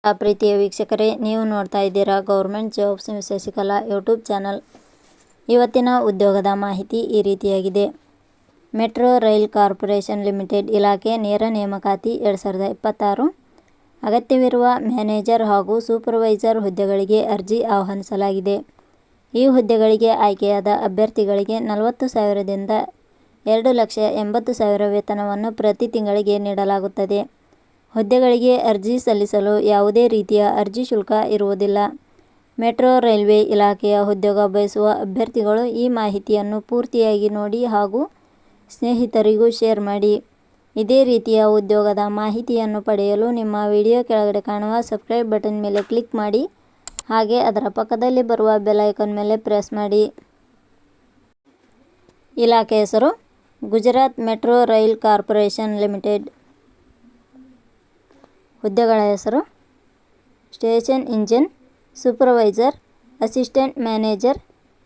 ಪ್ರೀತಿಯ ವೀಕ್ಷಕರೇ, ನೀವು ನೋಡ್ತಾ ಇದ್ದೀರಾ government jobs news Shashikala YouTube channel. ಇವತ್ತಿನ ಉದ್ಯೋಗದ ಮಾಹಿತಿ ಈ ರೀತಿಯಾಗಿದೆ. ಮೆಟ್ರೋ ರೈಲ್ ಕಾರ್ಪೊರೇಷನ್ ಲಿಮಿಟೆಡ್ ಇಲಾಖೆ ನೇರ ನೇಮಕಾತಿ 2026. ಅಗತ್ಯವಿರುವ ಮ್ಯಾನೇಜರ್ ಹಾಗೂ ಸೂಪರ್ವೈಸರ್ ಹುದ್ದೆಗಳಿಗೆ ಅರ್ಜಿ ಆಹ್ವಾನಿಸಲಾಗಿದೆ. ಈ ಹುದ್ದೆಗಳಿಗೆ ಆಯ್ಕೆಯಾದ ಅಭ್ಯರ್ಥಿಗಳಿಗೆ 40,000ದಿಂದ 2,80,000 ವೇತನವನ್ನು ಪ್ರತಿ ತಿಂಗಳಿಗೆ ನೀಡಲಾಗುತ್ತದೆ. ಹುದ್ದೆಗಳಿಗೆ ಅರ್ಜಿ ಸಲ್ಲಿಸಲು ಯಾವುದೇ ರೀತಿಯ ಅರ್ಜಿ ಶುಲ್ಕ ಇರುವುದಿಲ್ಲ. ಮೆಟ್ರೋ ರೈಲ್ವೆ ಇಲಾಖೆಯ ಉದ್ಯೋಗ ಬಯಸುವ ಅಭ್ಯರ್ಥಿಗಳು ಈ ಮಾಹಿತಿಯನ್ನು ಪೂರ್ತಿಯಾಗಿ ನೋಡಿ ಹಾಗೂ ಸ್ನೇಹಿತರಿಗೂ ಶೇರ್ ಮಾಡಿ. ಇದೇ ರೀತಿಯ ಉದ್ಯೋಗದ ಮಾಹಿತಿಯನ್ನು ಪಡೆಯಲು ನಿಮ್ಮ ವಿಡಿಯೋ ಕೆಳಗಡೆ ಕಾಣುವ ಸಬ್ಸ್ಕ್ರೈಬ್ ಬಟನ್ ಮೇಲೆ ಕ್ಲಿಕ್ ಮಾಡಿ, ಹಾಗೆ ಅದರ ಪಕ್ಕದಲ್ಲಿ ಬರುವ ಬೆಲ್ ಐಕಾನ್ ಮೇಲೆ ಪ್ರೆಸ್ ಮಾಡಿ. ಇಲಾಖೆ ಹೆಸರು Gujarat metro rail corporation limited. ಹುದ್ದೆಗಳ ಹೆಸರು station engine, supervisor, assistant manager,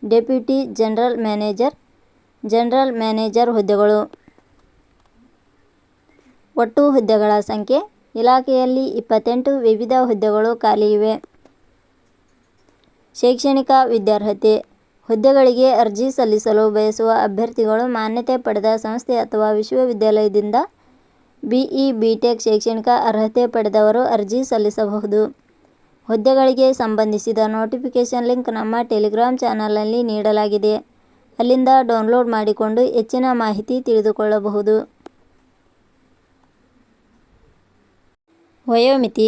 deputy general manager, general manager ಹುದ್ದೆಗಳು. ಒಟ್ಟು ಹುದ್ದೆಗಳ ಸಂಖ್ಯೆ ಇಲಾಖೆಯಲ್ಲಿ 28 ವಿವಿಧ ಹುದ್ದೆಗಳು ಖಾಲಿ ಇವೆ. ಶೈಕ್ಷಣಿಕ ವಿದ್ಯಾರ್ಹತೆ. ಹುದ್ದೆಗಳಿಗೆ ಅರ್ಜಿ ಸಲ್ಲಿಸಲು ಬಯಸುವ ಅಭ್ಯರ್ಥಿಗಳು ಮಾನ್ಯತೆ ಪಡೆದ ಸಂಸ್ಥೆ ಅಥವಾ ವಿಶ್ವವಿದ್ಯಾಲಯದಿಂದ BE BTech ಶೈಕ್ಷಣಿಕ ಅರ್ಹತೆ ಪಡೆದವರು ಅರ್ಜಿ ಸಲ್ಲಿಸಬಹುದು. ಹುದ್ದೆಗಳಿಗೆ ಸಂಬಂಧಿಸಿದ ನೋಟಿಫಿಕೇಷನ್ ಲಿಂಕ್ ನಮ್ಮ ಟೆಲಿಗ್ರಾಮ್ ಚಾನಲ್ನಲ್ಲಿ ನೀಡಲಾಗಿದೆ. ಅಲ್ಲಿಂದ ಡೌನ್ಲೋಡ್ ಮಾಡಿಕೊಂಡು ಹೆಚ್ಚಿನ ಮಾಹಿತಿ ತಿಳಿದುಕೊಳ್ಳಬಹುದು. ವಯೋಮಿತಿ.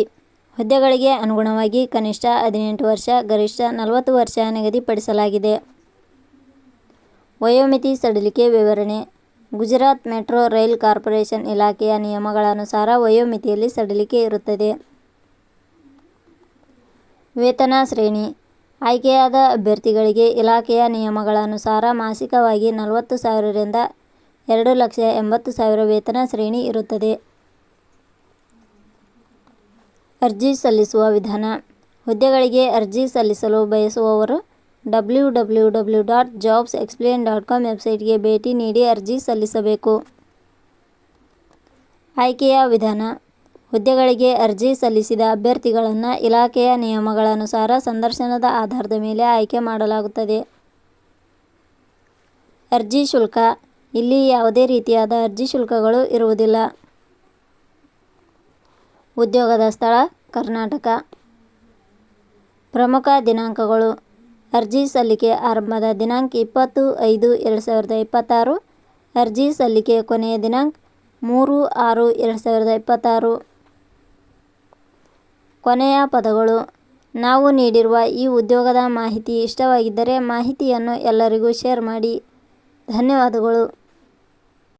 ಹುದ್ದೆಗಳಿಗೆ ಅನುಗುಣವಾಗಿ ಕನಿಷ್ಠ 18 ವರ್ಷ, ಗರಿಷ್ಠ 40 ವರ್ಷ ನಿಗದಿಪಡಿಸಲಾಗಿದೆ. ವಯೋಮಿತಿ ಸಡಿಲಿಕೆ ವಿವರಣೆ. ಗುಜರಾತ್ ಮೆಟ್ರೋ ರೈಲ್ ಕಾರ್ಪೊರೇಷನ್ ಇಲಾಖೆಯ ನಿಯಮಗಳ ಅನುಸಾರ ವಯೋಮಿತಿಯಲ್ಲಿ ಸಡಿಲಿಕೆ ಇರುತ್ತದೆ. ವೇತನ ಶ್ರೇಣಿ. ಆಯ್ಕೆಯಾದ ಅಭ್ಯರ್ಥಿಗಳಿಗೆ ಇಲಾಖೆಯ ನಿಯಮಗಳ ಅನುಸಾರ ಮಾಸಿಕವಾಗಿ 40,000ರಿಂದ 2,80,000 ವೇತನ ಶ್ರೇಣಿ ಇರುತ್ತದೆ. ಅರ್ಜಿ ಸಲ್ಲಿಸುವ ವಿಧಾನ. ಹುದ್ದೆಗಳಿಗೆ ಅರ್ಜಿ ಸಲ್ಲಿಸಲು ಬಯಸುವವರು www.jobsexplain.com ವೆಬ್ಸೈಟ್ಗೆ ಭೇಟಿ ನೀಡಿ ಅರ್ಜಿ ಸಲ್ಲಿಸಬೇಕು. ಆಯ್ಕೆಯ ವಿಧಾನ. ಹುದ್ದೆಗಳಿಗೆ ಅರ್ಜಿ ಸಲ್ಲಿಸಿದ ಅಭ್ಯರ್ಥಿಗಳನ್ನು ಇಲಾಖೆಯ ನಿಯಮಗಳ ಅನುಸಾರ ಸಂದರ್ಶನದ ಆಧಾರದ ಮೇಲೆ ಆಯ್ಕೆ ಮಾಡಲಾಗುತ್ತದೆ. ಅರ್ಜಿ ಶುಲ್ಕ. ಇಲ್ಲಿ ಯಾವುದೇ ರೀತಿಯಾದ ಅರ್ಜಿ ಶುಲ್ಕಗಳು ಇರುವುದಿಲ್ಲ. ಉದ್ಯೋಗದ ಸ್ಥಳ ಕರ್ನಾಟಕ. ಪ್ರಮುಖ ದಿನಾಂಕಗಳು. ಅರ್ಜಿ ಸಲ್ಲಿಕೆ ಆರಂಭದ ದಿನಾಂಕ 20/5/2026. ಅರ್ಜಿ ಸಲ್ಲಿಕೆ ಕೊನೆಯ ದಿನಾಂಕ 3/6/2026. ಕೊನೆಯ ಪದಗಳು. ನಾವು ನೀಡಿರುವ ಈ ಉದ್ಯೋಗದ ಮಾಹಿತಿ ಇಷ್ಟವಾಗಿದ್ದರೆ ಮಾಹಿತಿಯನ್ನು ಎಲ್ಲರಿಗೂ ಶೇರ್ ಮಾಡಿ. ಧನ್ಯವಾದಗಳು.